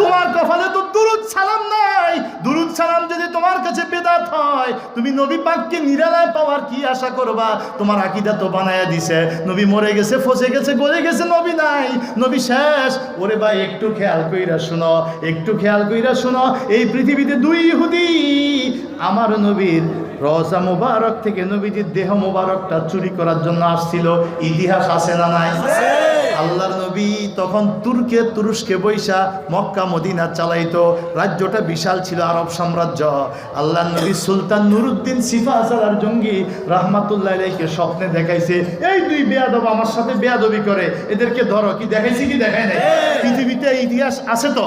তোমার কপালে তো দুরুদ সালাম নাই। দুরুদ সালাম যদি তোমার কাছে বেদাত হয়, তুমি নবী পাককে নিরালায় পাওয়ার কি আশা করবা? তোমার আকীদা তো বানায়া দিছে নবী মরে গেছে, ফসে গেছে, গলে গেছে, নবী নাই, নবী শেষ। ওরে ভাই একটু খেয়াল কইরা শুনো, একটু খেয়াল কইরা শুনো। এই পৃথিবীতে দুই ইহুদি আমার নবীর রওজা মুবারক থেকে নবীজির দেহ মুবারকটা চুরি করার জন্য আসছিল। ইতিহাস আছে না নাই? আল্লাহর নবী তখন তুরস্কে বৈশা মক্কা মদিনা চালাইতো। রাজ্যটা বিশাল ছিল, আরব সাম্রাজ্য। আল্লাহর নবী সুলতান নুরুদ্দিন সিফাহাসালার জঙ্গি রাহমাতুল্লাহ আলাইহিকে স্বপ্নে দেখাইছে, এই দুই বেয়াদব আমার সাথে বেয়াদবি করে, এদেরকে ধরো। কি দেখাইছে কি দেখায় নাই? পৃথিবীতে ইতিহাস আছে তো।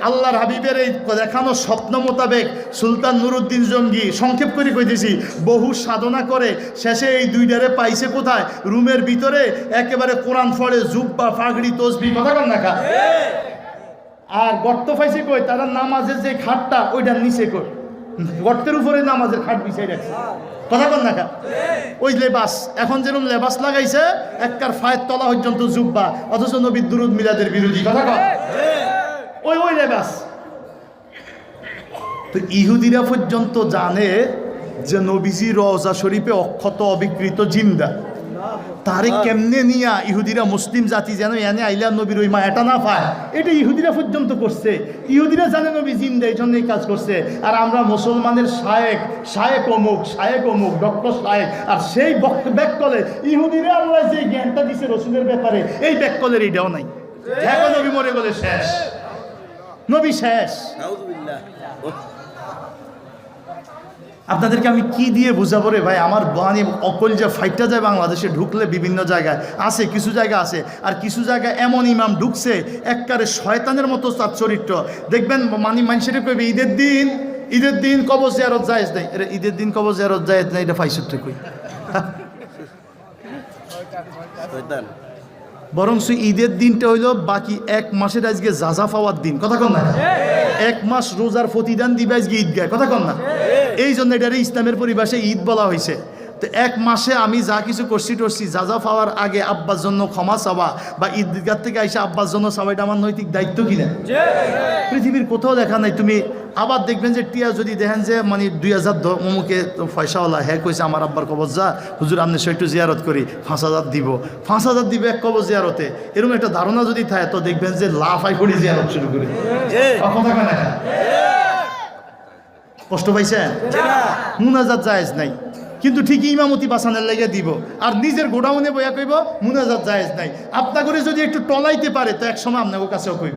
আল্লাহর হাবিবের এই দেখানো স্বপ্ন মোতাবেক সুলতান নুরুদ্দিন জঙ্গি, সংক্ষেপ করে কইতেছি, বহু সাধনা করে শেষে এই দুইটারে পাইছে কোথায়? রুমের ভিতরে একেবারে কোরআন পড়ে, জুব্বা, পাগড়ি, তসবিহ, কথা কন না খা। আর গর্ত পাইছে কই? তারা নামাজের যে খাটটা ওইটার নিচে কই, গর্তের উপরে নামাজের খাট বিছাই রাখছে, কথা কন না খা। ওই লেবাস, এখন যেরকম লেবাস লাগাইছে একবার ফায়ের তলা পর্যন্ত জুব্বা, অথচ নবীর দুরুদ মিলাদের বিরোধী, কথা কন। ওই লেবাস। তো ইহুদিরা পর্যন্ত জানে যে নবীজি রওজা শরীফে অক্ষত অবিকৃত জিন্দা। তারে কেমনে নিয়া ইহুদিরা মুসলিম জাতি যেন এনে আইলা নবীর ওই মায়াটা না পায়, এটা ইহুদিরা পর্যন্ত করছে। ইহুদিরা জানে নবী জিন্দা, এই জন্য এই কাজ করছে। আর আমরা মুসলমানের শায়েক অমুক ডক্টর শায়েক, আর সেই ব্যাককলে ইহুদিরা আল্লাহ যে জ্ঞানটা দিছে রসুলের ব্যাপারে, এই ব্যাককলের এইটাও নাই। এখন নবী মরে গেলে শেষ, নবী শেষ। আপনাদেরকে আমি কি দিয়ে বুঝাবো রে ভাই? আমার বাণী অকল যে ফাইটটা যায় বাংলাদেশে ঢুকলে বিভিন্ন জায়গায় আছে, কিছু জায়গা আছে, আর কিছু জায়গায় এমন ইমাম ঢুকছে একবারে শয়তানের মতো তার চরিত্র। দেখবেন মানুষের কইবে ঈদের দিন কবর জিয়ারত জায়েজ নাই। ঈদের দিন কবর জিয়ারত জায়েজ নাই, এটা ফাইসুত্রে কই। বরং ঈদের দিনটা হইল বাকি এক মাসের আজকে যাজা পাওয়ার দিন, কথা কন না। এক মাস রোজার প্রতিদান দিবে আজকে ঈদগায়, কথা কন না। এই জন্য এটারে ইসলামের পরিভাষায় ঈদ বলা হয়েছে। তো এক মাসে আমি যা কিছু করছি যাজা পাওয়ার আগে আব্বার জন্য ক্ষমা চাওয়া বা ঈদগাহ থেকে আইসা আব্বার জন্য চাওয়া, এটা আমার নৈতিক দায়িত্ব কিনা? পৃথিবীর কোথাও দেখা নাই। তুমি আবার দেখবেন যে টিয়া যদি দেখেন যে মানে 2000 অমুকে পয়সাওয়ালা, হ্যাঁ কইছে আমার আব্বার কবর যা হুজুর আপনি সে একটু জিয়ারত করি, 5000 দিব, 5000 দিবে এক কবর জিয়ারতে। এরকম একটা ধারণা যদি থাকে তো দেখবেন যে লাফাই করে জিয়ারত শুরু করে। কষ্ট পাইছেন? মুনাজাত জায়েজ নাই, কিন্তু ঠিকই ইমামতি বাসানের লেগে দিব, আর নিজের গোডাউনে বইয়া কইব মুনাজাত জায়েজ নাই। আপনার করে যদি একটু টলাইতে পারে তো এক সময় আপনার কাছেও কইব।